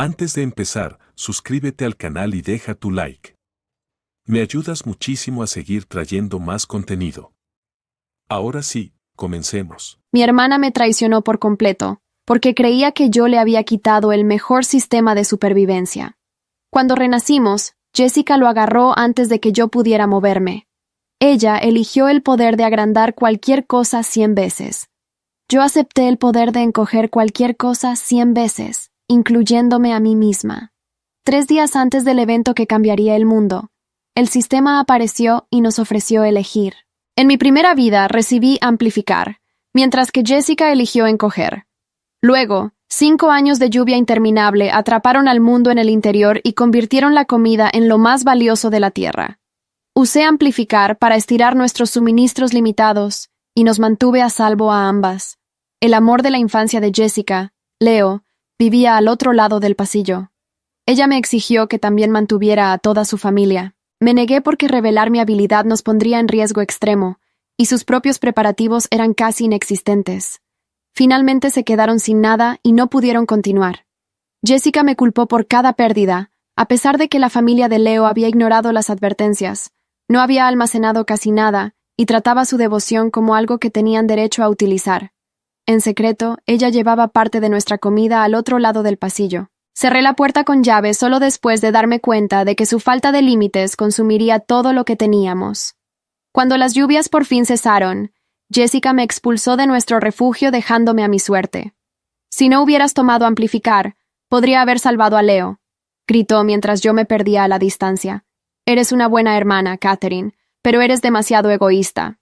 Antes de empezar, suscríbete al canal y deja tu like. Me ayudas muchísimo a seguir trayendo más contenido. Ahora sí, comencemos. Mi hermana me traicionó por completo, porque creía que yo le había quitado el mejor sistema de supervivencia. Cuando renacimos, Jessica lo agarró antes de que yo pudiera moverme. Ella eligió el poder de agrandar cualquier cosa 100 veces. Yo acepté el poder de encoger cualquier cosa 100 veces, incluyéndome a mí misma. 3 días antes del evento que cambiaría el mundo, el sistema apareció y nos ofreció elegir. En mi primera vida recibí amplificar, mientras que Jessica eligió encoger. Luego, 5 años de lluvia interminable atraparon al mundo en el interior y convirtieron la comida en lo más valioso de la tierra. Usé amplificar para estirar nuestros suministros limitados y nos mantuve a salvo a ambas. El amor de la infancia de Jessica, Leo, vivía al otro lado del pasillo. Ella me exigió que también mantuviera a toda su familia. Me negué porque revelar mi habilidad nos pondría en riesgo extremo, y sus propios preparativos eran casi inexistentes. Finalmente se quedaron sin nada y no pudieron continuar. Jessica me culpó por cada pérdida, a pesar de que la familia de Leo había ignorado las advertencias, no había almacenado casi nada y trataba su devoción como algo que tenían derecho a utilizar. En secreto, ella llevaba parte de nuestra comida al otro lado del pasillo. Cerré la puerta con llave solo después de darme cuenta de que su falta de límites consumiría todo lo que teníamos. Cuando las lluvias por fin cesaron, Jessica me expulsó de nuestro refugio dejándome a mi suerte. «Si no hubieras tomado amplificar, podría haber salvado a Leo», gritó mientras yo me perdía a la distancia. «Eres una buena hermana, Catherine, pero eres demasiado egoísta».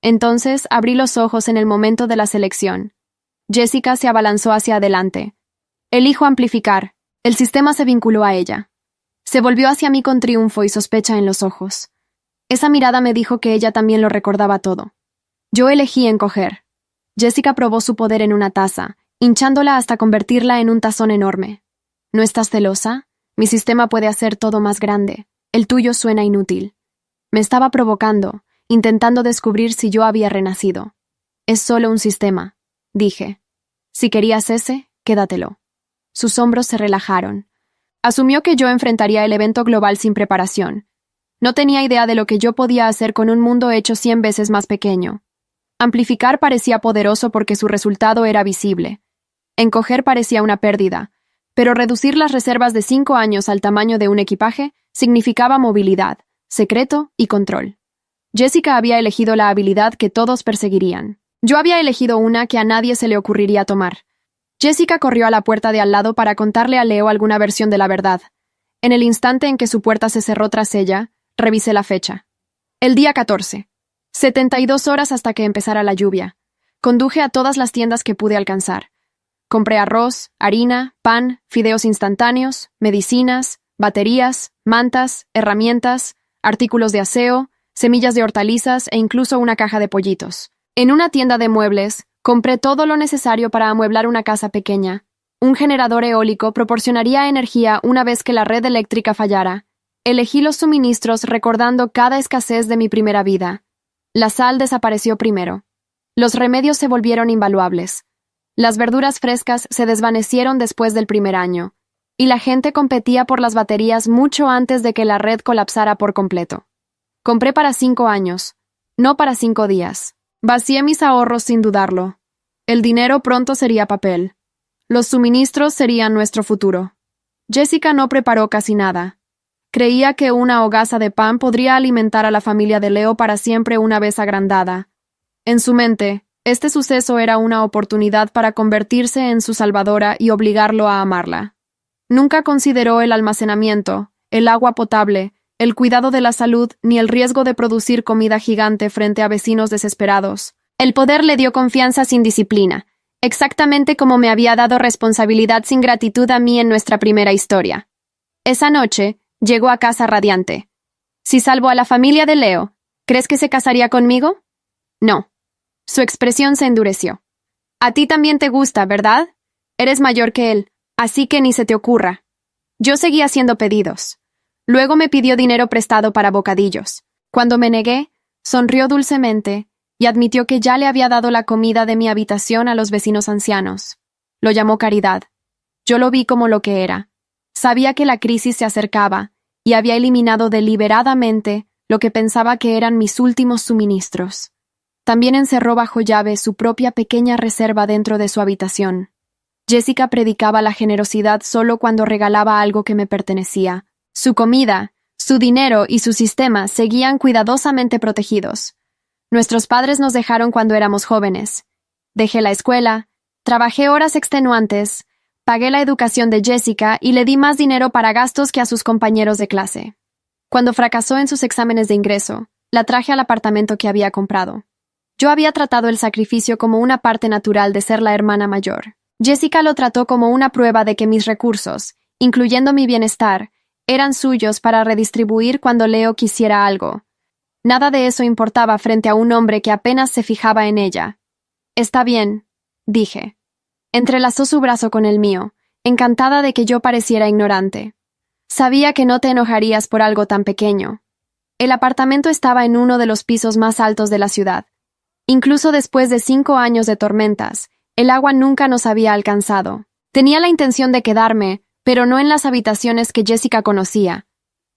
Entonces abrí los ojos en el momento de la selección. Jessica se abalanzó hacia adelante. «Elijo amplificar». El sistema se vinculó a ella. Se volvió hacia mí con triunfo y sospecha en los ojos. Esa mirada me dijo que ella también lo recordaba todo. Yo elegí encoger. Jessica probó su poder en una taza, hinchándola hasta convertirla en un tazón enorme. ¿No estás celosa? Mi sistema puede hacer todo más grande. El tuyo suena inútil. Me estaba provocando, intentando descubrir si yo había renacido. Es solo un sistema, dije. Si querías ese, quédatelo. Sus hombros se relajaron. Asumió que yo enfrentaría el evento global sin preparación. No tenía idea de lo que yo podía hacer con un mundo hecho 100 veces más pequeño. Amplificar parecía poderoso porque su resultado era visible. Encoger parecía una pérdida, pero reducir las reservas de 5 años al tamaño de un equipaje significaba movilidad, secreto y control. Jessica había elegido la habilidad que todos perseguirían. Yo había elegido una que a nadie se le ocurriría tomar. Jessica corrió a la puerta de al lado para contarle a Leo alguna versión de la verdad. En el instante en que su puerta se cerró tras ella, revisé la fecha. El día 14. 72 horas hasta que empezara la lluvia. Conduje a todas las tiendas que pude alcanzar. Compré arroz, harina, pan, fideos instantáneos, medicinas, baterías, mantas, herramientas, artículos de aseo, semillas de hortalizas e incluso una caja de pollitos. En una tienda de muebles, compré todo lo necesario para amueblar una casa pequeña. Un generador eólico proporcionaría energía una vez que la red eléctrica fallara. Elegí los suministros recordando cada escasez de mi primera vida. La sal desapareció primero. Los remedios se volvieron invaluables. Las verduras frescas se desvanecieron después del primer año. Y la gente competía por las baterías mucho antes de que la red colapsara por completo. Compré para 5 años, no para 5 días. Vacié mis ahorros sin dudarlo. El dinero pronto sería papel. Los suministros serían nuestro futuro. Jessica no preparó casi nada. Creía que una hogaza de pan podría alimentar a la familia de Leo para siempre una vez agrandada. En su mente, este suceso era una oportunidad para convertirse en su salvadora y obligarlo a amarla. Nunca consideró el almacenamiento, el agua potable, el cuidado de la salud ni el riesgo de producir comida gigante frente a vecinos desesperados. El poder le dio confianza sin disciplina, exactamente como me había dado responsabilidad sin gratitud a mí en nuestra primera historia. Esa noche, llegó a casa radiante. «Si salvo a la familia de Leo, ¿crees que se casaría conmigo?» «No». Su expresión se endureció. «A ti también te gusta, ¿verdad? Eres mayor que él, así que ni se te ocurra». Yo seguí haciendo pedidos. Luego me pidió dinero prestado para bocadillos. Cuando me negué, sonrió dulcemente y admitió que ya le había dado la comida de mi habitación a los vecinos ancianos. Lo llamó caridad. Yo lo vi como lo que era, Sabía que la crisis se acercaba y había eliminado deliberadamente lo que pensaba que eran mis últimos suministros. También encerró bajo llave su propia pequeña reserva dentro de su habitación. Jessica predicaba la generosidad solo cuando regalaba algo que me pertenecía. Su comida, su dinero y su sistema seguían cuidadosamente protegidos. Nuestros padres nos dejaron cuando éramos jóvenes. Dejé la escuela, trabajé horas extenuantes, pagué la educación de Jessica y le di más dinero para gastos que a sus compañeros de clase. Cuando fracasó en sus exámenes de ingreso, la traje al apartamento que había comprado. Yo había tratado el sacrificio como una parte natural de ser la hermana mayor. Jessica lo trató como una prueba de que mis recursos, incluyendo mi bienestar, eran suyos para redistribuir cuando Leo quisiera algo. Nada de eso importaba frente a un hombre que apenas se fijaba en ella. «Está bien», dije. Entrelazó su brazo con el mío, encantada de que yo pareciera ignorante. «Sabía que no te enojarías por algo tan pequeño». El apartamento estaba en uno de los pisos más altos de la ciudad. Incluso después de 5 años de tormentas, el agua nunca nos había alcanzado. Tenía la intención de quedarme, pero no en las habitaciones que Jessica conocía.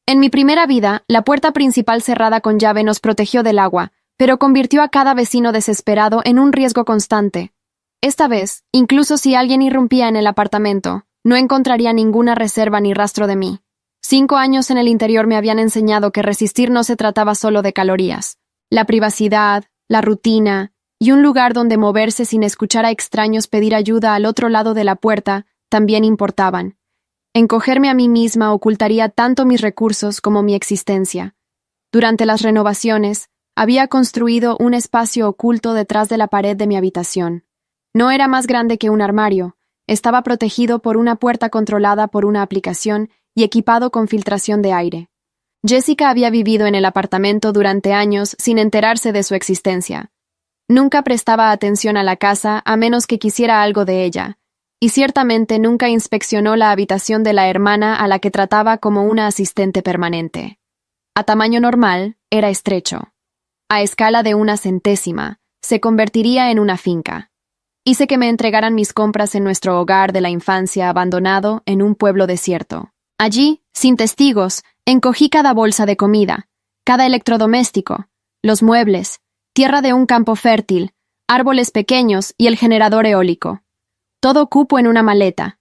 En mi primera vida, la puerta principal cerrada con llave nos protegió del agua, pero convirtió a cada vecino desesperado en un riesgo constante. Esta vez, incluso si alguien irrumpía en el apartamento, no encontraría ninguna reserva ni rastro de mí. 5 años en el interior me habían enseñado que resistir no se trataba solo de calorías. La privacidad, la rutina y un lugar donde moverse sin escuchar a extraños pedir ayuda al otro lado de la puerta también importaban. Encogerme a mí misma ocultaría tanto mis recursos como mi existencia. Durante las renovaciones, había construido un espacio oculto detrás de la pared de mi habitación. No era más grande que un armario, estaba protegido por una puerta controlada por una aplicación y equipado con filtración de aire. Jessica había vivido en el apartamento durante años sin enterarse de su existencia. Nunca prestaba atención a la casa a menos que quisiera algo de ella, y ciertamente nunca inspeccionó la habitación de la hermana a la que trataba como una asistente permanente. A tamaño normal, era estrecho. A escala de 1/100, se convertiría en una finca. Hice que me entregaran mis compras en nuestro hogar de la infancia abandonado en un pueblo desierto. Allí, sin testigos, encogí cada bolsa de comida, cada electrodoméstico, los muebles, tierra de un campo fértil, árboles pequeños y el generador eólico. Todo cupo en una maleta.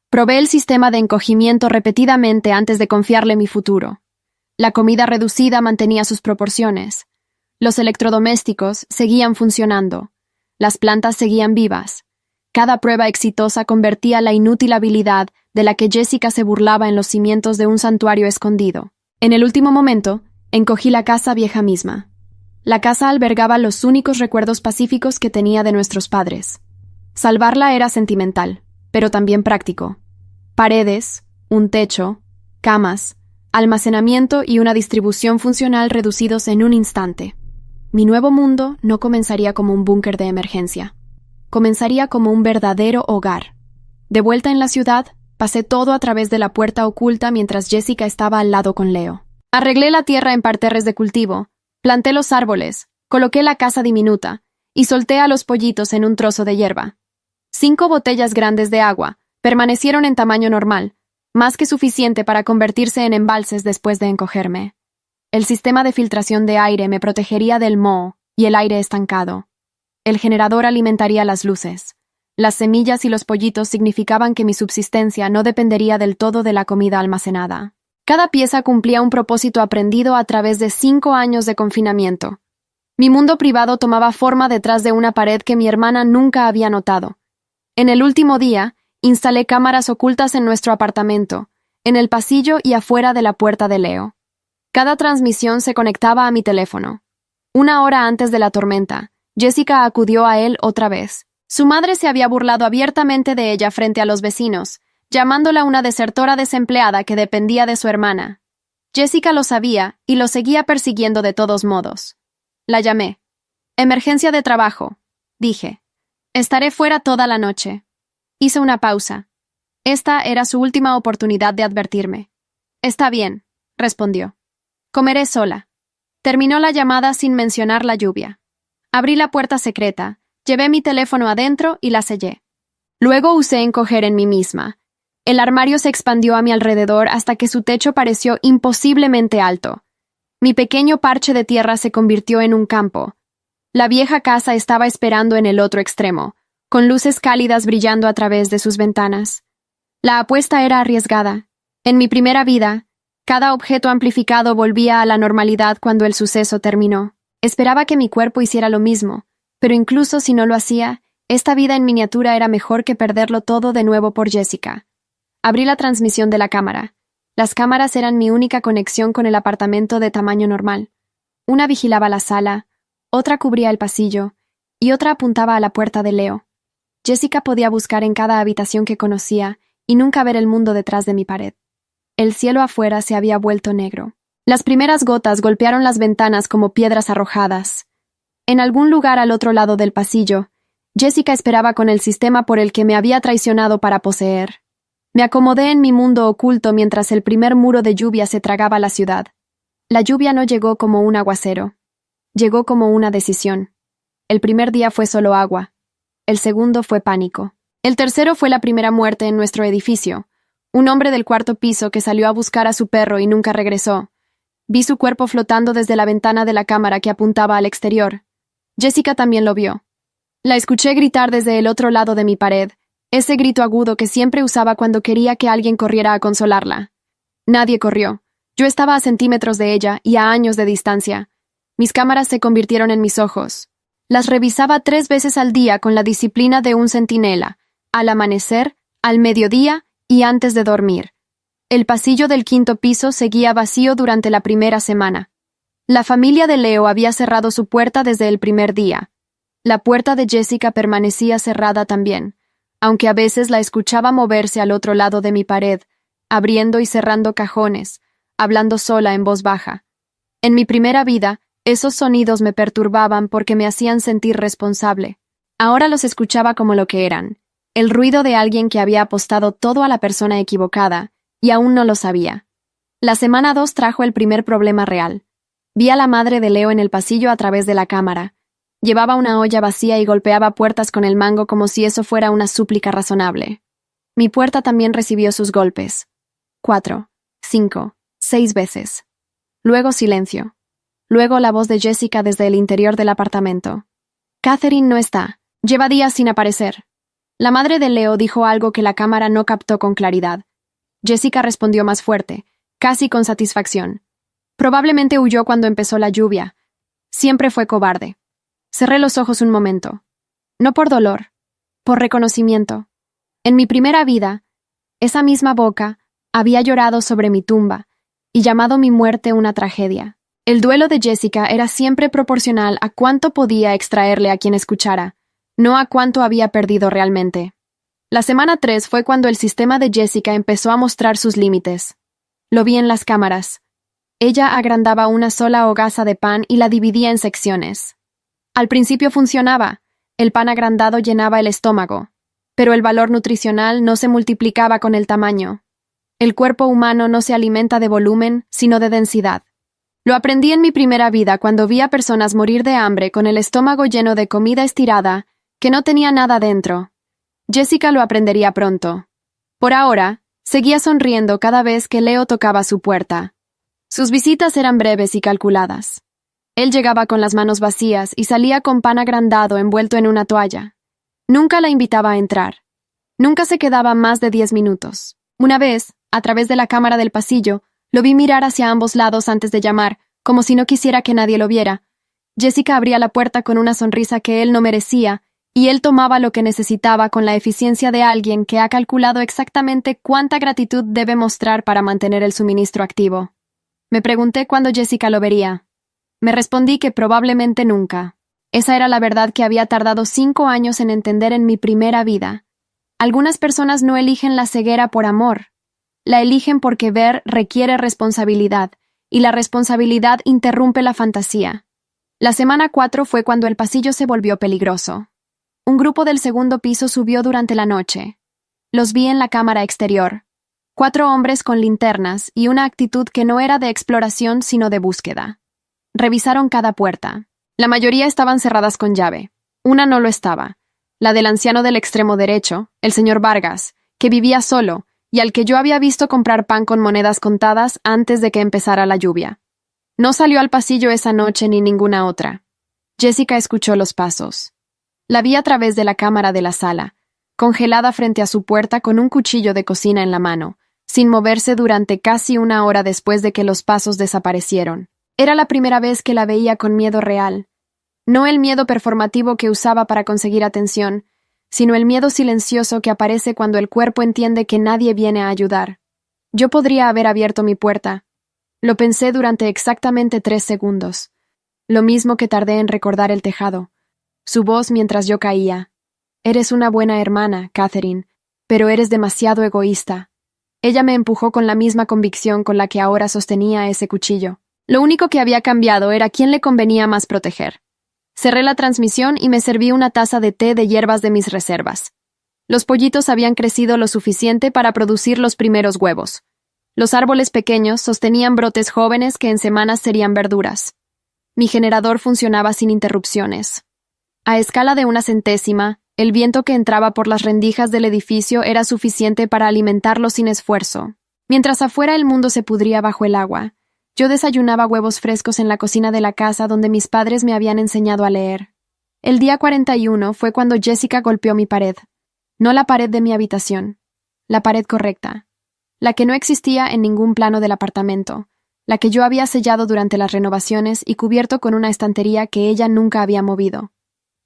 Probé el sistema de encogimiento repetidamente antes de confiarle mi futuro. La comida reducida mantenía sus proporciones. Los electrodomésticos seguían funcionando. Las plantas seguían vivas. Cada prueba exitosa convertía la inútil habilidad de la que Jessica se burlaba en los cimientos de un santuario escondido. En el último momento, encogí la casa vieja misma. La casa albergaba los únicos recuerdos pacíficos que tenía de nuestros padres. Salvarla era sentimental, pero también práctico. Paredes, un techo, camas, almacenamiento y una distribución funcional reducidos en un instante. Mi nuevo mundo no comenzaría como un búnker de emergencia. Comenzaría como un verdadero hogar. De vuelta en la ciudad, pasé todo a través de la puerta oculta mientras Jessica estaba al lado con Leo. Arreglé la tierra en parterres de cultivo, planté los árboles, coloqué la casa diminuta y solté a los pollitos en un trozo de hierba. 5 botellas grandes de agua permanecieron en tamaño normal, más que suficiente para convertirse en embalses después de encogerme. El sistema de filtración de aire me protegería del moho y el aire estancado. El generador alimentaría las luces. Las semillas y los pollitos significaban que mi subsistencia no dependería del todo de la comida almacenada. Cada pieza cumplía un propósito aprendido a través de 5 años de confinamiento. Mi mundo privado tomaba forma detrás de una pared que mi hermana nunca había notado. En el último día, instalé cámaras ocultas en nuestro apartamento, en el pasillo y afuera de la puerta de Leo. Cada transmisión se conectaba a mi teléfono. 1 hora antes de la tormenta, Jessica acudió a él otra vez. Su madre se había burlado abiertamente de ella frente a los vecinos, llamándola una desertora desempleada que dependía de su hermana. Jessica lo sabía y lo seguía persiguiendo de todos modos. La llamé. «Emergencia de trabajo», dije. «Estaré fuera toda la noche». Hizo una pausa. Esta era su última oportunidad de advertirme. «Está bien», respondió. «Comeré sola». Terminó la llamada sin mencionar la lluvia. Abrí la puerta secreta, llevé mi teléfono adentro y la sellé. Luego usé encoger en mí misma. El armario se expandió a mi alrededor hasta que su techo pareció imposiblemente alto. Mi pequeño parche de tierra se convirtió en un campo. La vieja casa estaba esperando en el otro extremo, con luces cálidas brillando a través de sus ventanas. La apuesta era arriesgada. En mi primera vida, cada objeto amplificado volvía a la normalidad cuando el suceso terminó. Esperaba que mi cuerpo hiciera lo mismo, pero incluso si no lo hacía, esta vida en miniatura era mejor que perderlo todo de nuevo por Jessica. Abrí la transmisión de la cámara. Las cámaras eran mi única conexión con el apartamento de tamaño normal. Una vigilaba la sala, otra cubría el pasillo, y otra apuntaba a la puerta de Leo. Jessica podía buscar en cada habitación que conocía y nunca ver el mundo detrás de mi pared. El cielo afuera se había vuelto negro. Las primeras gotas golpearon las ventanas como piedras arrojadas. En algún lugar al otro lado del pasillo, Jessica esperaba con el sistema por el que me había traicionado para poseer. Me acomodé en mi mundo oculto mientras el primer muro de lluvia se tragaba la ciudad. La lluvia no llegó como un aguacero. Llegó como una decisión. El primer día fue solo agua. El segundo fue pánico. El tercero fue la primera muerte en nuestro edificio. Un hombre del cuarto piso que salió a buscar a su perro y nunca regresó. Vi su cuerpo flotando desde la ventana de la cámara que apuntaba al exterior. Jessica también lo vio. La escuché gritar desde el otro lado de mi pared, ese grito agudo que siempre usaba cuando quería que alguien corriera a consolarla. Nadie corrió. Yo estaba a centímetros de ella y a años de distancia. Mis cámaras se convirtieron en mis ojos. Las revisaba 3 veces al día con la disciplina de un centinela, al amanecer, al mediodía y antes de dormir. El pasillo del 5º piso seguía vacío durante la primera semana. La familia de Leo había cerrado su puerta desde el primer día. La puerta de Jessica permanecía cerrada también, aunque a veces la escuchaba moverse al otro lado de mi pared, abriendo y cerrando cajones, hablando sola en voz baja. En mi primera vida, esos sonidos me perturbaban porque me hacían sentir responsable. Ahora los escuchaba como lo que eran, el ruido de alguien que había apostado todo a la persona equivocada, y aún no lo sabía. La semana 2 trajo el primer problema real. Vi a la madre de Leo en el pasillo a través de la cámara. Llevaba una olla vacía y golpeaba puertas con el mango como si eso fuera una súplica razonable. Mi puerta también recibió sus golpes. 4, 5, 6 veces. Luego silencio. Luego la voz de Jessica desde el interior del apartamento. Catherine no está. Lleva días sin aparecer. La madre de Leo dijo algo que la cámara no captó con claridad. Jessica respondió más fuerte, casi con satisfacción. Probablemente huyó cuando empezó la lluvia. Siempre fue cobarde. Cerré los ojos un momento. No por dolor, por reconocimiento. En mi primera vida, esa misma boca había llorado sobre mi tumba y llamado mi muerte una tragedia. El duelo de Jessica era siempre proporcional a cuánto podía extraerle a quien escuchara, no a cuánto había perdido realmente. La semana 3 fue cuando el sistema de Jessica empezó a mostrar sus límites. Lo vi en las cámaras. Ella agrandaba una sola hogaza de pan y la dividía en secciones. Al principio funcionaba. El pan agrandado llenaba el estómago, pero el valor nutricional no se multiplicaba con el tamaño. El cuerpo humano no se alimenta de volumen, sino de densidad. Lo aprendí en mi primera vida cuando vi a personas morir de hambre con el estómago lleno de comida estirada que no tenía nada dentro. Jessica lo aprendería pronto. Por ahora, seguía sonriendo cada vez que Leo tocaba su puerta. Sus visitas eran breves y calculadas. Él llegaba con las manos vacías y salía con pan agrandado envuelto en una toalla. Nunca la invitaba a entrar. Nunca se quedaba más de 10 minutos. Una vez, a través de la cámara del pasillo, lo vi mirar hacia ambos lados antes de llamar, como si no quisiera que nadie lo viera. Jessica abría la puerta con una sonrisa que él no merecía, y él tomaba lo que necesitaba con la eficiencia de alguien que ha calculado exactamente cuánta gratitud debe mostrar para mantener el suministro activo. Me pregunté cuándo Jessica lo vería. Me respondí que probablemente nunca. Esa era la verdad que había tardado 5 años en entender en mi primera vida. Algunas personas no eligen la ceguera por amor. La eligen porque ver requiere responsabilidad, y la responsabilidad interrumpe la fantasía. La semana 4 fue cuando el pasillo se volvió peligroso. Un grupo del 2º piso subió durante la noche. Los vi en la cámara exterior. 4 hombres con linternas y una actitud que no era de exploración sino de búsqueda. Revisaron cada puerta. La mayoría estaban cerradas con llave. Una no lo estaba. La del anciano del extremo derecho, el señor Vargas, que vivía solo, y al que yo había visto comprar pan con monedas contadas antes de que empezara la lluvia. No salió al pasillo esa noche ni ninguna otra. Jessica escuchó los pasos. La vi a través de la cámara de la sala, congelada frente a su puerta con un cuchillo de cocina en la mano, sin moverse durante casi una hora después de que los pasos desaparecieron. Era la primera vez que la veía con miedo real. No el miedo performativo que usaba para conseguir atención, sino el miedo silencioso que aparece cuando el cuerpo entiende que nadie viene a ayudar. Yo podría haber abierto mi puerta. Lo pensé durante exactamente 3 segundos. Lo mismo que tardé en recordar el tejado. Su voz mientras yo caía. Eres una buena hermana, Catherine, pero eres demasiado egoísta. Ella me empujó con la misma convicción con la que ahora sostenía ese cuchillo. Lo único que había cambiado era quién le convenía más proteger. Cerré la transmisión y me serví una taza de té de hierbas de mis reservas. Los pollitos habían crecido lo suficiente para producir los primeros huevos. Los árboles pequeños sostenían brotes jóvenes que en semanas serían verduras. Mi generador funcionaba sin interrupciones. A escala de 1/100, el viento que entraba por las rendijas del edificio era suficiente para alimentarlo sin esfuerzo. Mientras afuera el mundo se pudría bajo el agua, yo desayunaba huevos frescos en la cocina de la casa donde mis padres me habían enseñado a leer. El día 41 fue cuando Jessica golpeó mi pared. No la pared de mi habitación. La pared correcta. La que no existía en ningún plano del apartamento. La que yo había sellado durante las renovaciones y cubierto con una estantería que ella nunca había movido.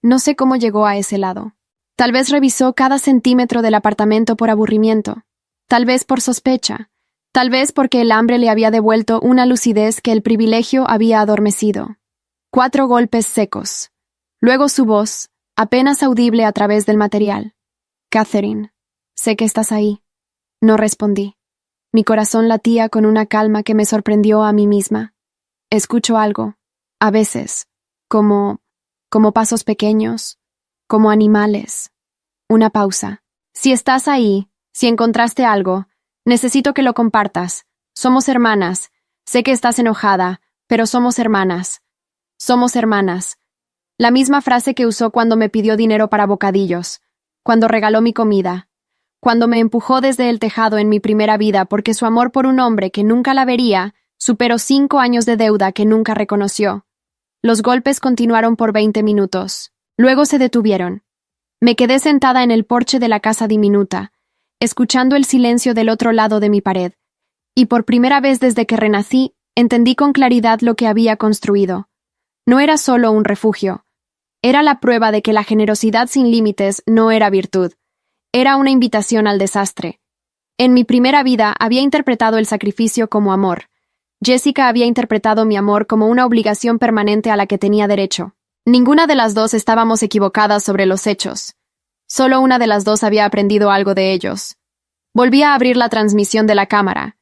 No sé cómo llegó a ese lado. Tal vez revisó cada centímetro del apartamento por aburrimiento. Tal vez por sospecha. Tal vez porque el hambre le había devuelto una lucidez que el privilegio había adormecido. 4 golpes secos. Luego su voz, apenas audible a través del material. Catherine, sé que estás ahí. No respondí. Mi corazón latía con una calma que me sorprendió a mí misma. Escucho algo, a veces, como pasos pequeños, como animales. Una pausa. Si estás ahí, si encontraste algo, necesito que lo compartas. Somos hermanas. Sé que estás enojada, pero somos hermanas. Somos hermanas. La misma frase que usó cuando me pidió dinero para bocadillos, cuando regaló mi comida, cuando me empujó desde el tejado en mi primera vida porque su amor por un hombre que nunca la vería superó 5 años de deuda que nunca reconoció. Los golpes continuaron por 20 minutos. Luego se detuvieron. Me quedé sentada en el porche de la casa diminuta, escuchando el silencio del otro lado de mi pared, y por primera vez desde que renací, entendí con claridad lo que había construido. No era solo un refugio. Era la prueba de que la generosidad sin límites no era virtud. Era una invitación al desastre. En mi primera vida había interpretado el sacrificio como amor. Jessica había interpretado mi amor como una obligación permanente a la que tenía derecho. Ninguna de las dos estábamos equivocadas sobre los hechos. Solo una de las dos había aprendido algo de ellos. Volví a abrir la transmisión de la cámara.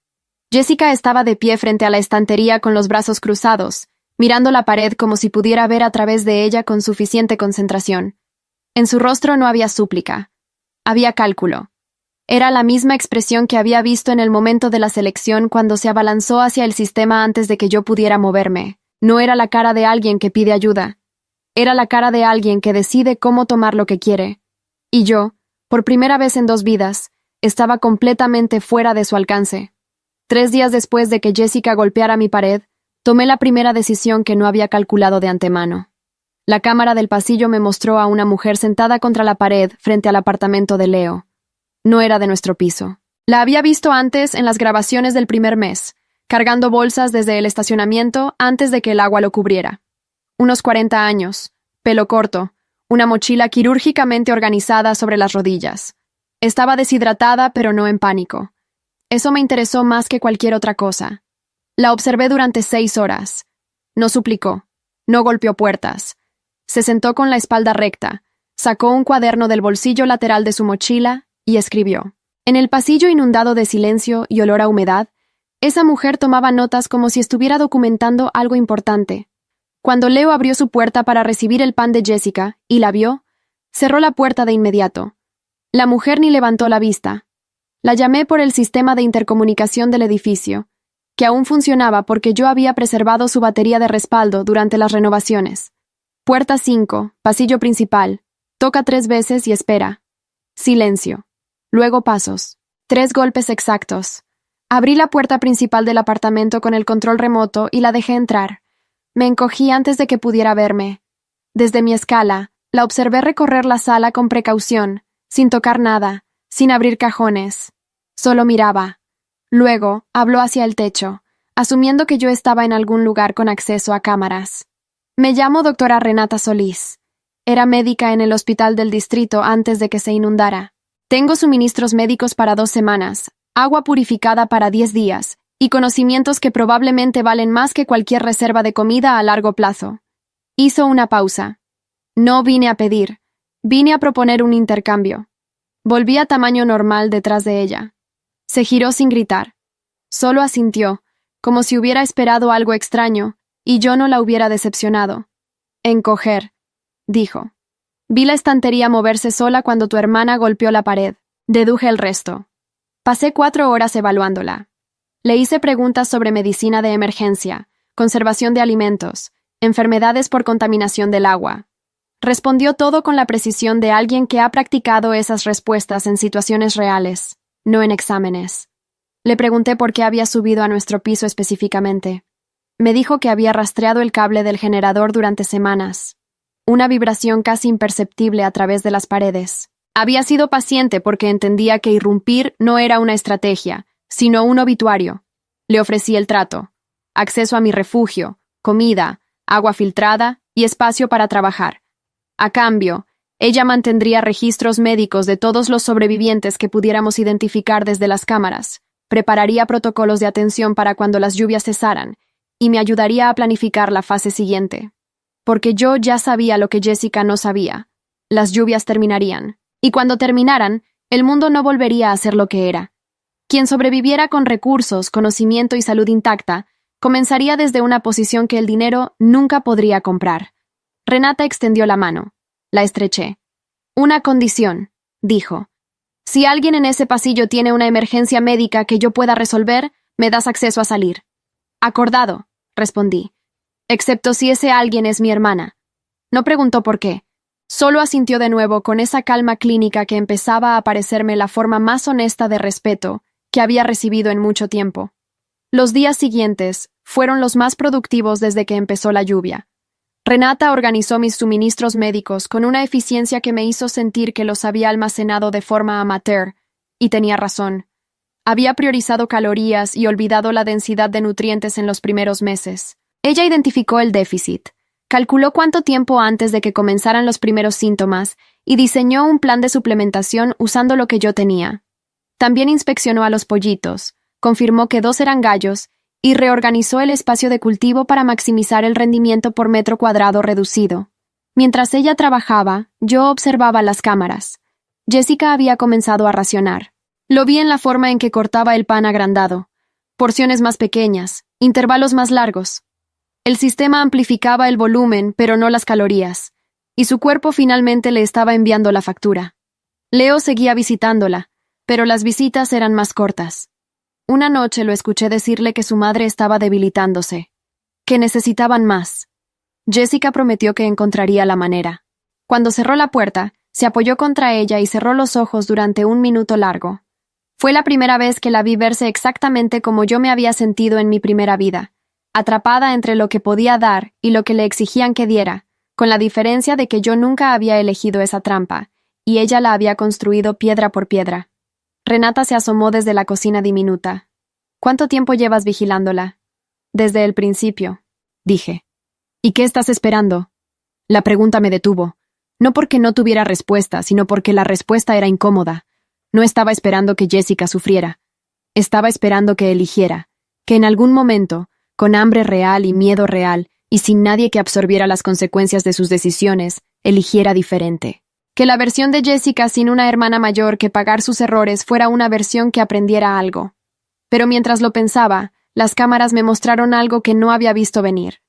Jessica estaba de pie frente a la estantería con los brazos cruzados, mirando la pared como si pudiera ver a través de ella con suficiente concentración. En su rostro no había súplica. Había cálculo. Era la misma expresión que había visto en el momento de la selección cuando se abalanzó hacia el sistema antes de que yo pudiera moverme. No era la cara de alguien que pide ayuda. Era la cara de alguien que decide cómo tomar lo que quiere. Y yo, por primera vez en 2 vidas, estaba completamente fuera de su alcance. 3 días después de que Jessica golpeara mi pared, tomé la primera decisión que no había calculado de antemano. La cámara del pasillo me mostró a una mujer sentada contra la pared frente al apartamento de Leo. No era de nuestro piso. La había visto antes en las grabaciones del primer mes, cargando bolsas desde el estacionamiento antes de que el agua lo cubriera. Unos 40 años, pelo corto, una mochila quirúrgicamente organizada sobre las rodillas. Estaba deshidratada, pero no en pánico. Eso me interesó más que cualquier otra cosa. La observé durante 6 horas. No suplicó, no golpeó puertas. Se sentó con la espalda recta, sacó un cuaderno del bolsillo lateral de su mochila y escribió. En el pasillo inundado de silencio y olor a humedad, esa mujer tomaba notas como si estuviera documentando algo importante. Cuando Leo abrió su puerta para recibir el pan de Jessica y la vio, cerró la puerta de inmediato. La mujer ni levantó la vista. La llamé por el sistema de intercomunicación del edificio, que aún funcionaba porque yo había preservado su batería de respaldo durante las renovaciones. Puerta 5, pasillo principal. Toca 3 veces y espera. Silencio. Luego pasos. 3 golpes exactos. Abrí la puerta principal del apartamento con el control remoto y la dejé entrar. Me encogí antes de que pudiera verme. Desde mi escala, la observé recorrer la sala con precaución, sin tocar nada, sin abrir cajones. Solo miraba. Luego, habló hacia el techo, asumiendo que yo estaba en algún lugar con acceso a cámaras. Me llamo doctora Renata Solís. Era médica en el hospital del distrito antes de que se inundara. Tengo suministros médicos para 2 semanas, agua purificada para 10 días, y conocimientos que probablemente valen más que cualquier reserva de comida a largo plazo. Hizo una pausa. No vine a pedir, vine a proponer un intercambio. Volví a tamaño normal detrás de ella. Se giró sin gritar. Solo asintió, como si hubiera esperado algo extraño, y yo no la hubiera decepcionado. Encoger, dijo. Vi la estantería moverse sola cuando tu hermana golpeó la pared. Deduje el resto. Pasé 4 horas evaluándola. Le hice preguntas sobre medicina de emergencia, conservación de alimentos, enfermedades por contaminación del agua. Respondió todo con la precisión de alguien que ha practicado esas respuestas en situaciones reales, no en exámenes. Le pregunté por qué había subido a nuestro piso específicamente. Me dijo que había rastreado el cable del generador durante semanas. Una vibración casi imperceptible a través de las paredes. Había sido paciente porque entendía que irrumpir no era una estrategia, sino un obituario. Le ofrecí el trato: acceso a mi refugio, comida, agua filtrada y espacio para trabajar. A cambio, ella mantendría registros médicos de todos los sobrevivientes que pudiéramos identificar desde las cámaras, prepararía protocolos de atención para cuando las lluvias cesaran, y me ayudaría a planificar la fase siguiente. Porque yo ya sabía lo que Jessica no sabía. Las lluvias terminarían, y cuando terminaran, el mundo no volvería a ser lo que era. Quien sobreviviera con recursos, conocimiento y salud intacta, comenzaría desde una posición que el dinero nunca podría comprar. Renata extendió la mano. La estreché. Una condición, dijo. Si alguien en ese pasillo tiene una emergencia médica que yo pueda resolver, me das acceso a salir. Acordado, respondí. Excepto si ese alguien es mi hermana. No preguntó por qué. Solo asintió de nuevo con esa calma clínica que empezaba a parecerme la forma más honesta de respeto que había recibido en mucho tiempo. Los días siguientes fueron los más productivos desde que empezó la lluvia. Renata organizó mis suministros médicos con una eficiencia que me hizo sentir que los había almacenado de forma amateur, y tenía razón. Había priorizado calorías y olvidado la densidad de nutrientes en los primeros meses. Ella identificó el déficit, calculó cuánto tiempo antes de que comenzaran los primeros síntomas y diseñó un plan de suplementación usando lo que yo tenía. También inspeccionó a los pollitos, confirmó que 2 eran gallos y reorganizó el espacio de cultivo para maximizar el rendimiento por metro cuadrado reducido. Mientras ella trabajaba, yo observaba las cámaras. Jessica había comenzado a racionar. Lo vi en la forma en que cortaba el pan agrandado. Porciones más pequeñas, intervalos más largos. El sistema amplificaba el volumen, pero no las calorías, y su cuerpo finalmente le estaba enviando la factura. Leo seguía visitándola, pero las visitas eran más cortas. Una noche lo escuché decirle que su madre estaba debilitándose, que necesitaban más. Jessica prometió que encontraría la manera. Cuando cerró la puerta, se apoyó contra ella y cerró los ojos durante 1 minuto largo. Fue la primera vez que la vi verse exactamente como yo me había sentido en mi primera vida, atrapada entre lo que podía dar y lo que le exigían que diera, con la diferencia de que yo nunca había elegido esa trampa, y ella la había construido piedra por piedra. Renata se asomó desde la cocina diminuta. ¿Cuánto tiempo llevas vigilándola? Desde el principio, dije. ¿Y qué estás esperando? La pregunta me detuvo. No porque no tuviera respuesta, sino porque la respuesta era incómoda. No estaba esperando que Jessica sufriera. Estaba esperando que eligiera, que en algún momento, con hambre real y miedo real, y sin nadie que absorbiera las consecuencias de sus decisiones, eligiera diferente. Que la versión de Jessica sin una hermana mayor que pagar sus errores fuera una versión que aprendiera algo. Pero mientras lo pensaba, las cámaras me mostraron algo que no había visto venir.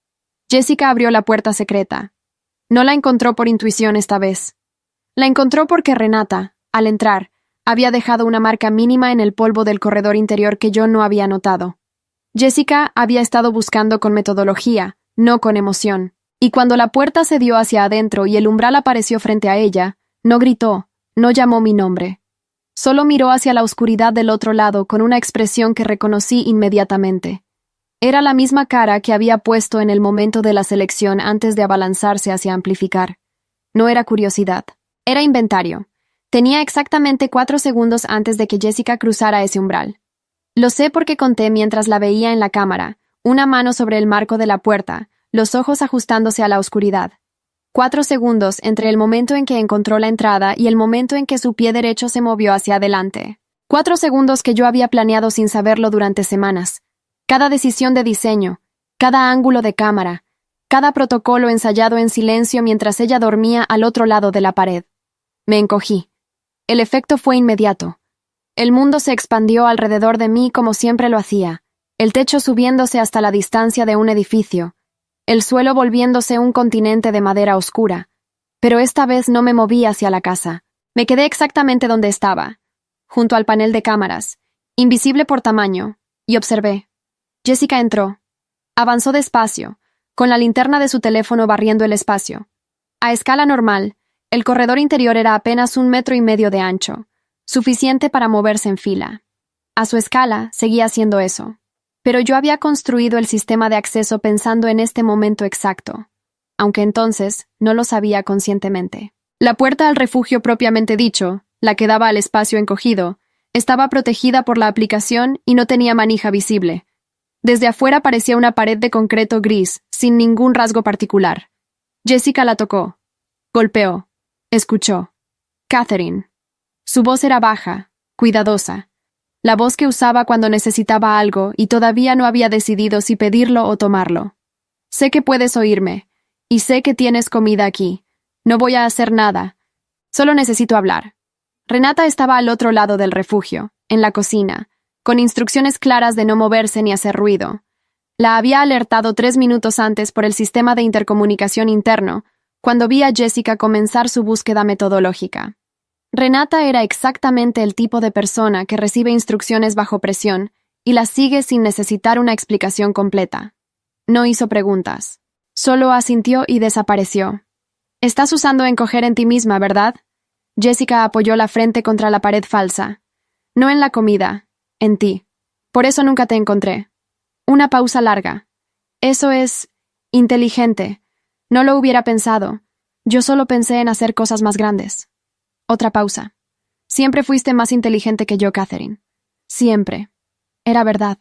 Jessica abrió la puerta secreta. No la encontró por intuición esta vez. La encontró porque Renata, al entrar, había dejado una marca mínima en el polvo del corredor interior que yo no había notado. Jessica había estado buscando con metodología, no con emoción, y cuando la puerta se dio hacia adentro y el umbral apareció frente a ella, no gritó, no llamó mi nombre. Solo miró hacia la oscuridad del otro lado con una expresión que reconocí inmediatamente. Era la misma cara que había puesto en el momento de la selección antes de abalanzarse hacia amplificar. No era curiosidad. Era inventario. Tenía exactamente 4 segundos antes de que Jessica cruzara ese umbral. Lo sé porque conté mientras la veía en la cámara, una mano sobre el marco de la puerta, los ojos ajustándose a la oscuridad. 4 segundos entre el momento en que encontró la entrada y el momento en que su pie derecho se movió hacia adelante. 4 segundos que yo había planeado sin saberlo durante semanas. Cada decisión de diseño, cada ángulo de cámara, cada protocolo ensayado en silencio mientras ella dormía al otro lado de la pared. Me encogí. El efecto fue inmediato. El mundo se expandió alrededor de mí como siempre lo hacía, el techo subiéndose hasta la distancia de un edificio, el suelo volviéndose un continente de madera oscura. Pero esta vez no me moví hacia la casa. Me quedé exactamente donde estaba, junto al panel de cámaras, invisible por tamaño, y observé. Jessica entró. Avanzó despacio, con la linterna de su teléfono barriendo el espacio. A escala normal, el corredor interior era apenas 1,5 metros de ancho, suficiente para moverse en fila. A su escala, seguía haciendo eso. Pero yo había construido el sistema de acceso pensando en este momento exacto, aunque entonces no lo sabía conscientemente. La puerta al refugio propiamente dicho, la que daba al espacio encogido, estaba protegida por la aplicación y no tenía manija visible. Desde afuera parecía una pared de concreto gris, sin ningún rasgo particular. Jessica la tocó. Golpeó. Escuchó. Catherine. Su voz era baja, cuidadosa. La voz que usaba cuando necesitaba algo y todavía no había decidido si pedirlo o tomarlo. Sé que puedes oírme, y sé que tienes comida aquí. No voy a hacer nada. Solo necesito hablar. Renata estaba al otro lado del refugio, en la cocina, con instrucciones claras de no moverse ni hacer ruido. La había alertado 3 minutos antes por el sistema de intercomunicación interno, cuando vi a Jessica comenzar su búsqueda metodológica. Renata era exactamente el tipo de persona que recibe instrucciones bajo presión y las sigue sin necesitar una explicación completa. No hizo preguntas. Solo asintió y desapareció. Estás usando encoger en ti misma, ¿verdad? Jessica apoyó la frente contra la pared falsa. No en la comida, en ti. Por eso nunca te encontré. Una pausa larga. Eso es inteligente. No lo hubiera pensado. Yo solo pensé en hacer cosas más grandes. Otra pausa. Siempre fuiste más inteligente que yo, Catherine. Siempre. Era verdad.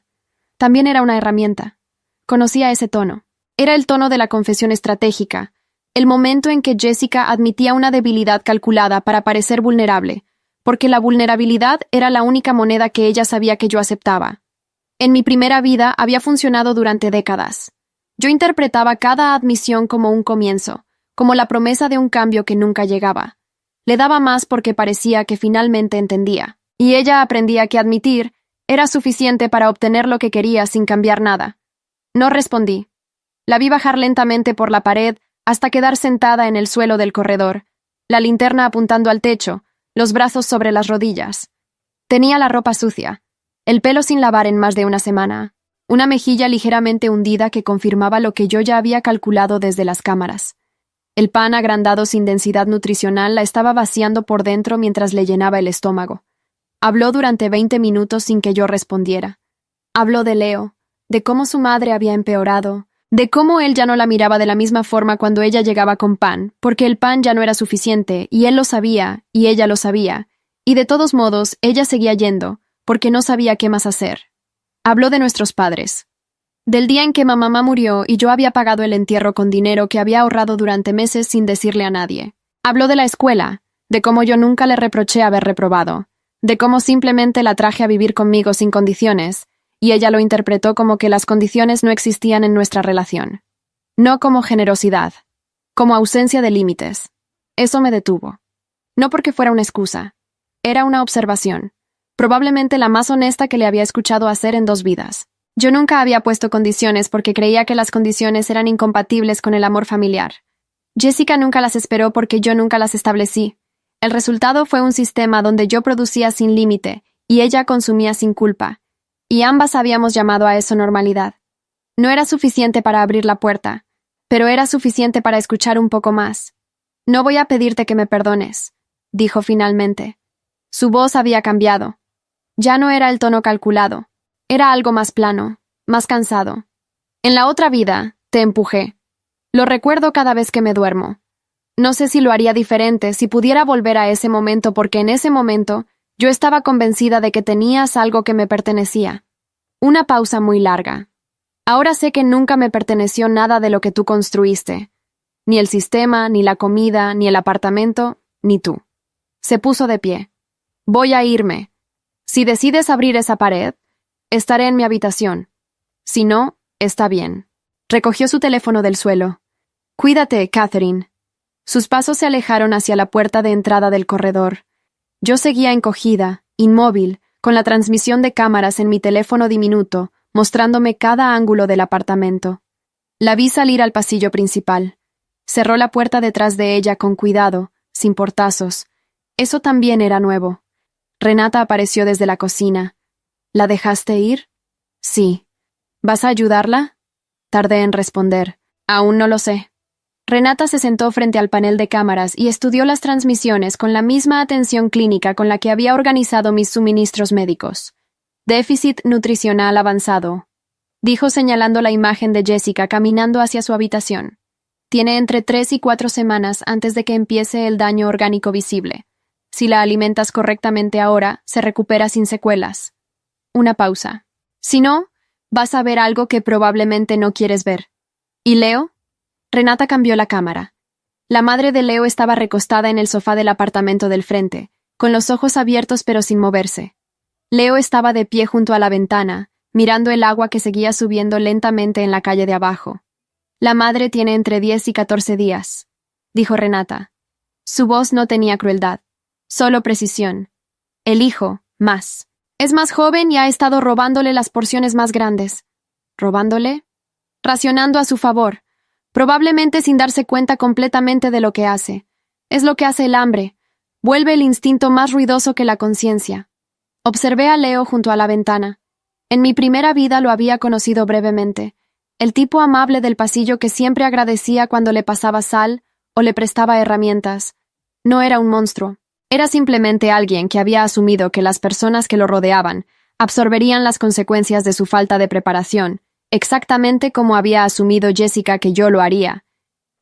También era una herramienta. Conocía ese tono. Era el tono de la confesión estratégica, el momento en que Jessica admitía una debilidad calculada para parecer vulnerable, porque la vulnerabilidad era la única moneda que ella sabía que yo aceptaba. En mi primera vida había funcionado durante décadas. Yo interpretaba cada admisión como un comienzo, como la promesa de un cambio que nunca llegaba. Le daba más porque parecía que finalmente entendía, y ella aprendía que admitir era suficiente para obtener lo que quería sin cambiar nada. No respondí. La vi bajar lentamente por la pared hasta quedar sentada en el suelo del corredor, la linterna apuntando al techo, los brazos sobre las rodillas. Tenía la ropa sucia, el pelo sin lavar en más de una semana, una mejilla ligeramente hundida que confirmaba lo que yo ya había calculado desde las cámaras. El pan agrandado sin densidad nutricional la estaba vaciando por dentro mientras le llenaba el estómago. Habló durante 20 minutos sin que yo respondiera. Habló de Leo, de cómo su madre había empeorado, de cómo él ya no la miraba de la misma forma cuando ella llegaba con pan, porque el pan ya no era suficiente, y él lo sabía, y ella lo sabía, y de todos modos ella seguía yendo, porque no sabía qué más hacer. Habló de nuestros padres. Del día en que mamá murió y yo había pagado el entierro con dinero que había ahorrado durante meses sin decirle a nadie. Habló de la escuela, de cómo yo nunca le reproché haber reprobado, de cómo simplemente la traje a vivir conmigo sin condiciones, y ella lo interpretó como que las condiciones no existían en nuestra relación. No como generosidad, como ausencia de límites. Eso me detuvo. No porque fuera una excusa. Era una observación, probablemente la más honesta que le había escuchado hacer en 2 vidas. Yo nunca había puesto condiciones porque creía que las condiciones eran incompatibles con el amor familiar. Jessica nunca las esperó porque yo nunca las establecí. El resultado fue un sistema donde yo producía sin límite y ella consumía sin culpa. Y ambas habíamos llamado a eso normalidad. No era suficiente para abrir la puerta, pero era suficiente para escuchar un poco más. No voy a pedirte que me perdones, dijo finalmente. Su voz había cambiado. Ya no era el tono calculado. Era algo más plano, más cansado. En la otra vida, te empujé. Lo recuerdo cada vez que me duermo. No sé si lo haría diferente si pudiera volver a ese momento porque en ese momento yo estaba convencida de que tenías algo que me pertenecía. Una pausa muy larga. Ahora sé que nunca me perteneció nada de lo que tú construiste. Ni el sistema, ni la comida, ni el apartamento, ni tú. Se puso de pie. Voy a irme. Si decides abrir esa pared, estaré en mi habitación. Si no, está bien. Recogió su teléfono del suelo. Cuídate, Catherine. Sus pasos se alejaron hacia la puerta de entrada del corredor. Yo seguía encogida, inmóvil, con la transmisión de cámaras en mi teléfono diminuto, mostrándome cada ángulo del apartamento. La vi salir al pasillo principal. Cerró la puerta detrás de ella con cuidado, sin portazos. Eso también era nuevo. Renata apareció desde la cocina. ¿La dejaste ir? Sí. ¿Vas a ayudarla? Tardé en responder. Aún no lo sé. Renata se sentó frente al panel de cámaras y estudió las transmisiones con la misma atención clínica con la que había organizado mis suministros médicos. Déficit nutricional avanzado, dijo señalando la imagen de Jessica caminando hacia su habitación. Tiene entre 3 y 4 semanas antes de que empiece el daño orgánico visible. Si la alimentas correctamente ahora, se recupera sin secuelas. Una pausa. Si no, vas a ver algo que probablemente no quieres ver. ¿Y Leo? Renata cambió la cámara. La madre de Leo estaba recostada en el sofá del apartamento del frente, con los ojos abiertos pero sin moverse. Leo estaba de pie junto a la ventana, mirando el agua que seguía subiendo lentamente en la calle de abajo. La madre tiene entre 10 y 14 días, dijo Renata. Su voz no tenía crueldad, solo precisión. El hijo, más. Es más joven y ha estado robándole las porciones más grandes. ¿Robándole? Racionando a su favor, probablemente sin darse cuenta completamente de lo que hace. Es lo que hace el hambre. Vuelve el instinto más ruidoso que la conciencia. Observé a Leo junto a la ventana. En mi primera vida lo había conocido brevemente. El tipo amable del pasillo que siempre agradecía cuando le pasaba sal o le prestaba herramientas. No era un monstruo. Era simplemente alguien que había asumido que las personas que lo rodeaban absorberían las consecuencias de su falta de preparación, exactamente como había asumido Jessica que yo lo haría.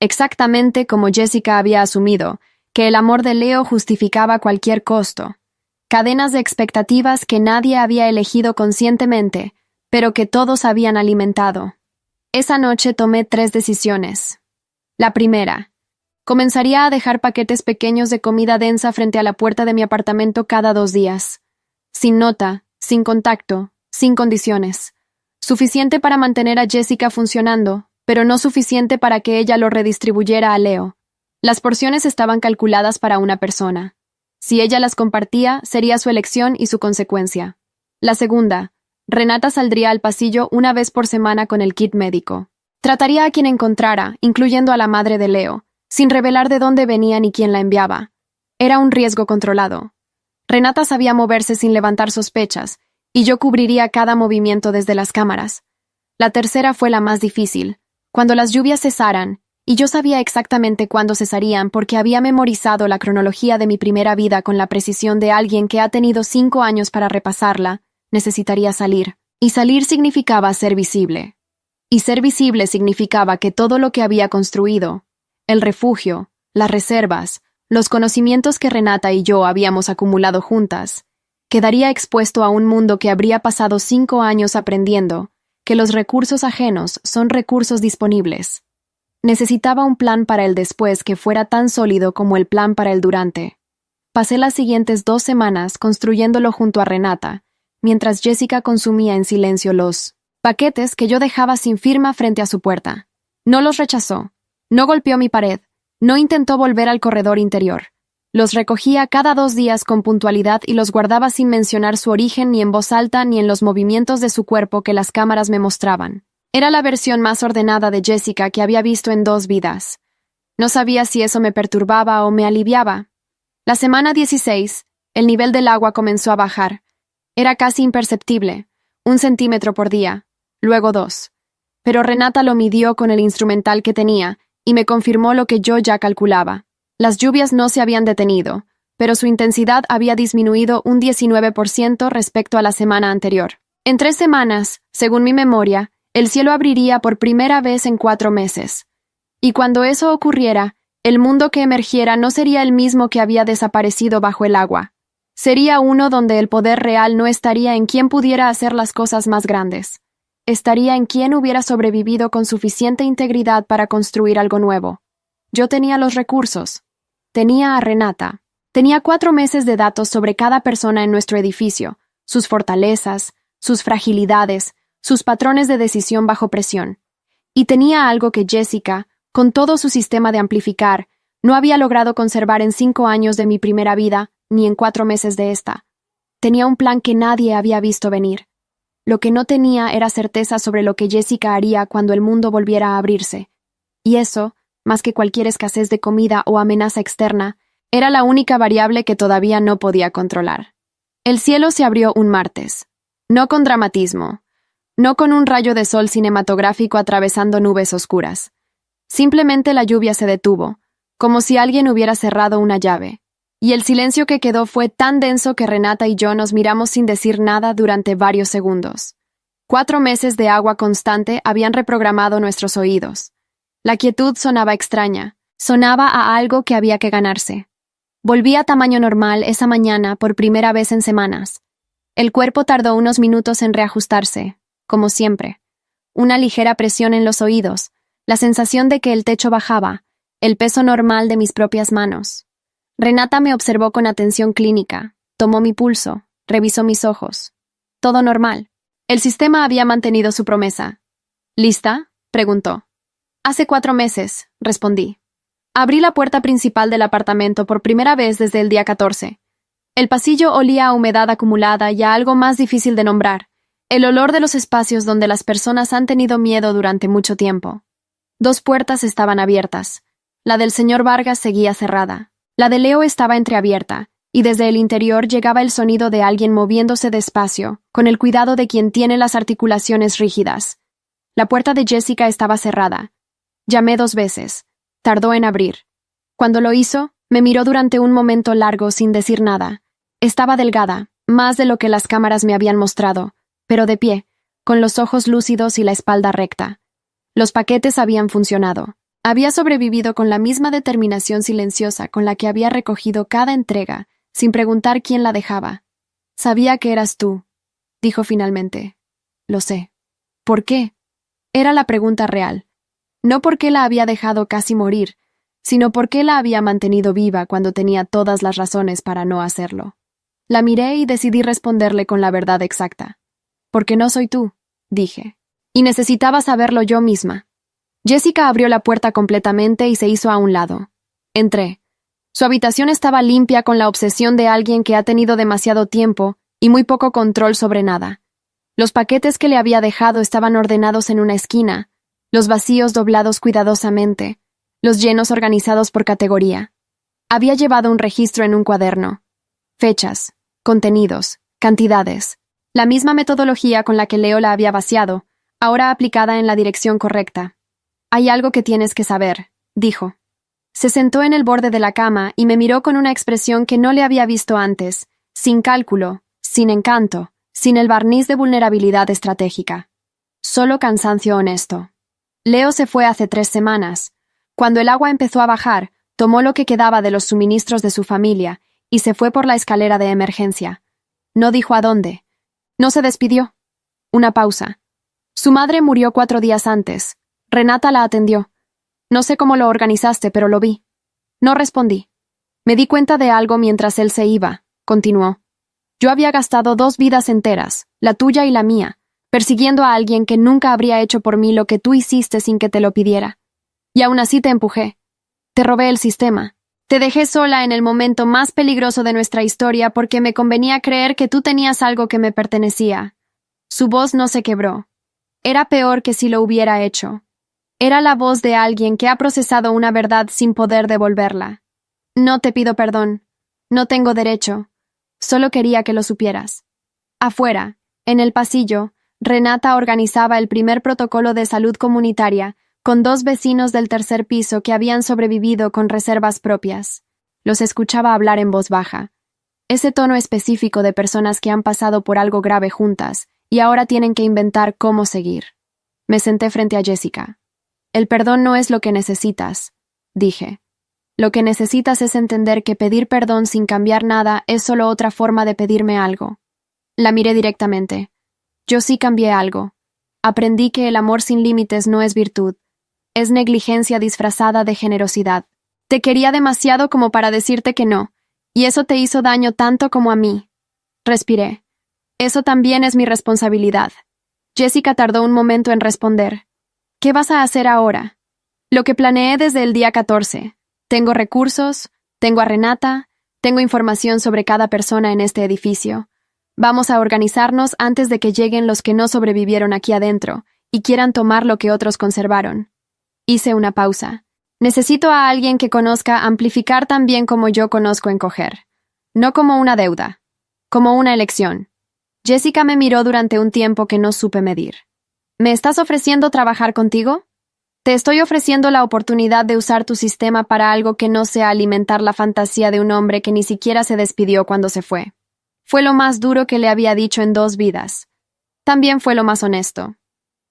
Exactamente como Jessica había asumido que el amor de Leo justificaba cualquier costo. Cadenas de expectativas que nadie había elegido conscientemente, pero que todos habían alimentado. Esa noche tomé 3 decisiones. La primera, comenzaría a dejar paquetes pequeños de comida densa frente a la puerta de mi apartamento cada 2 días. Sin nota, sin contacto, sin condiciones. Suficiente para mantener a Jessica funcionando, pero no suficiente para que ella lo redistribuyera a Leo. Las porciones estaban calculadas para una persona. Si ella las compartía, sería su elección y su consecuencia. La segunda, Renata saldría al pasillo una vez por semana con el kit médico. Trataría a quien encontrara, incluyendo a la madre de Leo, sin revelar de dónde venía ni quién la enviaba. Era un riesgo controlado. Renata sabía moverse sin levantar sospechas, y yo cubriría cada movimiento desde las cámaras. La tercera fue la más difícil. Cuando las lluvias cesaran, y yo sabía exactamente cuándo cesarían porque había memorizado la cronología de mi primera vida con la precisión de alguien que ha tenido 5 años para repasarla, necesitaría salir. Y salir significaba ser visible. Y ser visible significaba que todo lo que había construido, el refugio, las reservas, los conocimientos que Renata y yo habíamos acumulado juntas, quedaría expuesto a un mundo que habría pasado 5 años aprendiendo que los recursos ajenos son recursos disponibles. Necesitaba un plan para el después que fuera tan sólido como el plan para el durante. Pasé las siguientes 2 semanas construyéndolo junto a Renata, mientras Jessica consumía en silencio los paquetes que yo dejaba sin firma frente a su puerta. No los rechazó, no golpeó mi pared, no intentó volver al corredor interior. Los recogía cada 2 días con puntualidad y los guardaba sin mencionar su origen ni en voz alta ni en los movimientos de su cuerpo que las cámaras me mostraban. Era la versión más ordenada de Jessica que había visto en 2 vidas. No sabía si eso me perturbaba o me aliviaba. La semana 16, el nivel del agua comenzó a bajar. Era casi imperceptible, 1 centímetro por día, luego 2. Pero Renata lo midió con el instrumental que tenía y me confirmó lo que yo ya calculaba. Las lluvias no se habían detenido, pero su intensidad había disminuido un 19% respecto a la semana anterior. En 3 semanas, según mi memoria, el cielo abriría por primera vez en 4 meses. Y cuando eso ocurriera, el mundo que emergiera no sería el mismo que había desaparecido bajo el agua. Sería uno donde el poder real no estaría en quien pudiera hacer las cosas más grandes. Estaría en quien hubiera sobrevivido con suficiente integridad para construir algo nuevo. Yo tenía los recursos. Tenía a Renata. Tenía 4 meses de datos sobre cada persona en nuestro edificio, sus fortalezas, sus fragilidades, sus patrones de decisión bajo presión. Y tenía algo que Jessica, con todo su sistema de amplificar, no había logrado conservar en 5 años de mi primera vida, ni en 4 meses de esta. Tenía un plan que nadie había visto venir. Lo que no tenía era certeza sobre lo que Jessica haría cuando el mundo volviera a abrirse. Y eso, más que cualquier escasez de comida o amenaza externa, era la única variable que todavía no podía controlar. El cielo se abrió un martes. No con dramatismo. No con un rayo de sol cinematográfico atravesando nubes oscuras. Simplemente la lluvia se detuvo, como si alguien hubiera cerrado una llave, y el silencio que quedó fue tan denso que Renata y yo nos miramos sin decir nada durante varios segundos. 4 meses de agua constante habían reprogramado nuestros oídos. La quietud sonaba extraña, sonaba a algo que había que ganarse. Volví a tamaño normal esa mañana por primera vez en semanas. El cuerpo tardó unos minutos en reajustarse, como siempre. Una ligera presión en los oídos, la sensación de que el techo bajaba, el peso normal de mis propias manos. Renata me observó con atención clínica, tomó mi pulso, revisó mis ojos. Todo normal. El sistema había mantenido su promesa. ¿Lista?, preguntó. Hace 4 meses, respondí. Abrí la puerta principal del apartamento por primera vez desde el día 14. El pasillo olía a humedad acumulada y a algo más difícil de nombrar, el olor de los espacios donde las personas han tenido miedo durante mucho tiempo. 2 puertas estaban abiertas. La del señor Vargas seguía cerrada. La de Leo estaba entreabierta, y desde el interior llegaba el sonido de alguien moviéndose despacio, con el cuidado de quien tiene las articulaciones rígidas. La puerta de Jessica estaba cerrada. Llamé 2 veces. Tardó en abrir. Cuando lo hizo, me miró durante un momento largo sin decir nada. Estaba delgada, más de lo que las cámaras me habían mostrado, pero de pie, con los ojos lúcidos y la espalda recta. Los paquetes habían funcionado. Había sobrevivido con la misma determinación silenciosa con la que había recogido cada entrega, sin preguntar quién la dejaba. Sabía que eras tú, dijo finalmente. Lo sé. ¿Por qué? Era la pregunta real. No por qué la había dejado casi morir, sino por qué la había mantenido viva cuando tenía todas las razones para no hacerlo. La miré y decidí responderle con la verdad exacta. Porque no soy tú, dije. Y necesitaba saberlo yo misma. Jessica abrió la puerta completamente y se hizo a un lado. Entré. Su habitación estaba limpia con la obsesión de alguien que ha tenido demasiado tiempo y muy poco control sobre nada. Los paquetes que le había dejado estaban ordenados en una esquina, los vacíos doblados cuidadosamente, los llenos organizados por categoría. Había llevado un registro en un cuaderno. Fechas, contenidos, cantidades. La misma metodología con la que Leo la había vaciado, ahora aplicada en la dirección correcta. Hay algo que tienes que saber, dijo. Se sentó en el borde de la cama y me miró con una expresión que no le había visto antes, sin cálculo, sin encanto, sin el barniz de vulnerabilidad estratégica. Solo cansancio honesto. Leo se fue hace 3 semanas. Cuando el agua empezó a bajar, tomó lo que quedaba de los suministros de su familia y se fue por la escalera de emergencia. No dijo a dónde. No se despidió. Una pausa. Su madre murió 4 días antes. Renata la atendió. No sé cómo lo organizaste, pero lo vi. No respondí. Me di cuenta de algo mientras él se iba, continuó. Yo había gastado 2 vidas enteras, la tuya y la mía, persiguiendo a alguien que nunca habría hecho por mí lo que tú hiciste sin que te lo pidiera. Y aún así te empujé. Te robé el sistema. Te dejé sola en el momento más peligroso de nuestra historia porque me convenía creer que tú tenías algo que me pertenecía. Su voz no se quebró. Era peor que si lo hubiera hecho. Era la voz de alguien que ha procesado una verdad sin poder devolverla. No te pido perdón. No tengo derecho. Solo quería que lo supieras. Afuera, en el pasillo, Renata organizaba el primer protocolo de salud comunitaria con 2 vecinos del tercer piso que habían sobrevivido con reservas propias. Los escuchaba hablar en voz baja. Ese tono específico de personas que han pasado por algo grave juntas y ahora tienen que inventar cómo seguir. Me senté frente a Jessica. El perdón no es lo que necesitas, dije. Lo que necesitas es entender que pedir perdón sin cambiar nada es solo otra forma de pedirme algo. La miré directamente. Yo sí cambié algo. Aprendí que el amor sin límites no es virtud. Es negligencia disfrazada de generosidad. Te quería demasiado como para decirte que no, y eso te hizo daño tanto como a mí. Respiré. Eso también es mi responsabilidad. Jessica tardó un momento en responder. ¿Qué vas a hacer ahora? Lo que planeé desde el día 14. Tengo recursos, tengo a Renata, tengo información sobre cada persona en este edificio. Vamos a organizarnos antes de que lleguen los que no sobrevivieron aquí adentro y quieran tomar lo que otros conservaron. Hice una pausa. Necesito a alguien que conozca amplificar tan bien como yo conozco encoger. No como una deuda, como una elección. Jessica me miró durante un tiempo que no supe medir. ¿Me estás ofreciendo trabajar contigo? Te estoy ofreciendo la oportunidad de usar tu sistema para algo que no sea alimentar la fantasía de un hombre que ni siquiera se despidió cuando se fue. Fue lo más duro que le había dicho en 2 vidas. También fue lo más honesto.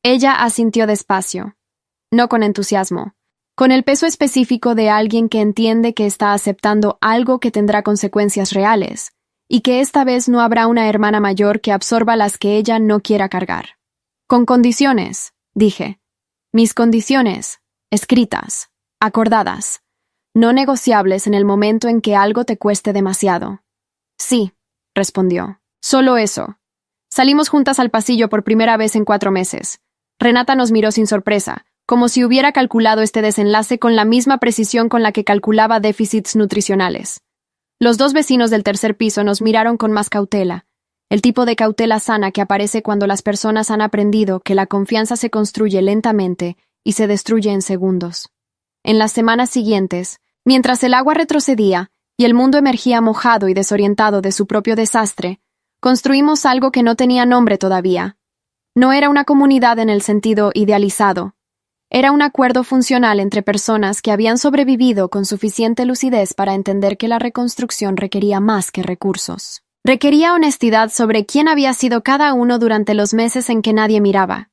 Ella asintió despacio, no con entusiasmo, con el peso específico de alguien que entiende que está aceptando algo que tendrá consecuencias reales, y que esta vez no habrá una hermana mayor que absorba las que ella no quiera cargar. Con condiciones, dije. Mis condiciones, escritas, acordadas, no negociables en el momento en que algo te cueste demasiado. Sí, respondió. Solo eso. Salimos juntas al pasillo por primera vez en 4 meses. Renata nos miró sin sorpresa, como si hubiera calculado este desenlace con la misma precisión con la que calculaba déficits nutricionales. Los 2 vecinos del tercer piso nos miraron con más cautela, el tipo de cautela sana que aparece cuando las personas han aprendido que la confianza se construye lentamente y se destruye en segundos. En las semanas siguientes, mientras el agua retrocedía y el mundo emergía mojado y desorientado de su propio desastre, construimos algo que no tenía nombre todavía. No era una comunidad en el sentido idealizado. Era un acuerdo funcional entre personas que habían sobrevivido con suficiente lucidez para entender que la reconstrucción requería más que recursos. Requería honestidad sobre quién había sido cada uno durante los meses en que nadie miraba.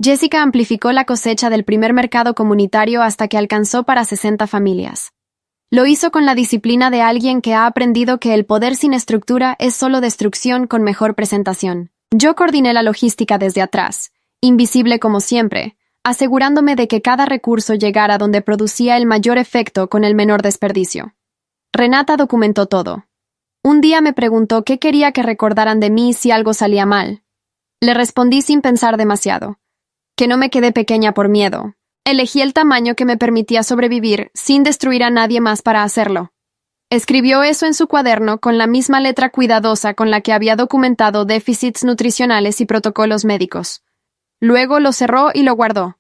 Jessica amplificó la cosecha del primer mercado comunitario hasta que alcanzó para 60 familias. Lo hizo con la disciplina de alguien que ha aprendido que el poder sin estructura es solo destrucción con mejor presentación. Yo coordiné la logística desde atrás, invisible como siempre, asegurándome de que cada recurso llegara donde producía el mayor efecto con el menor desperdicio. Renata documentó todo. Un día me preguntó qué quería que recordaran de mí si algo salía mal. Le respondí sin pensar demasiado. Que no me quedé pequeña por miedo. Elegí el tamaño que me permitía sobrevivir sin destruir a nadie más para hacerlo. Escribió eso en su cuaderno con la misma letra cuidadosa con la que había documentado déficits nutricionales y protocolos médicos. Luego lo cerró y lo guardó.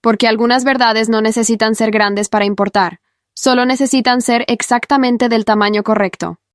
Porque algunas verdades no necesitan ser grandes para importar, solo necesitan ser exactamente del tamaño correcto.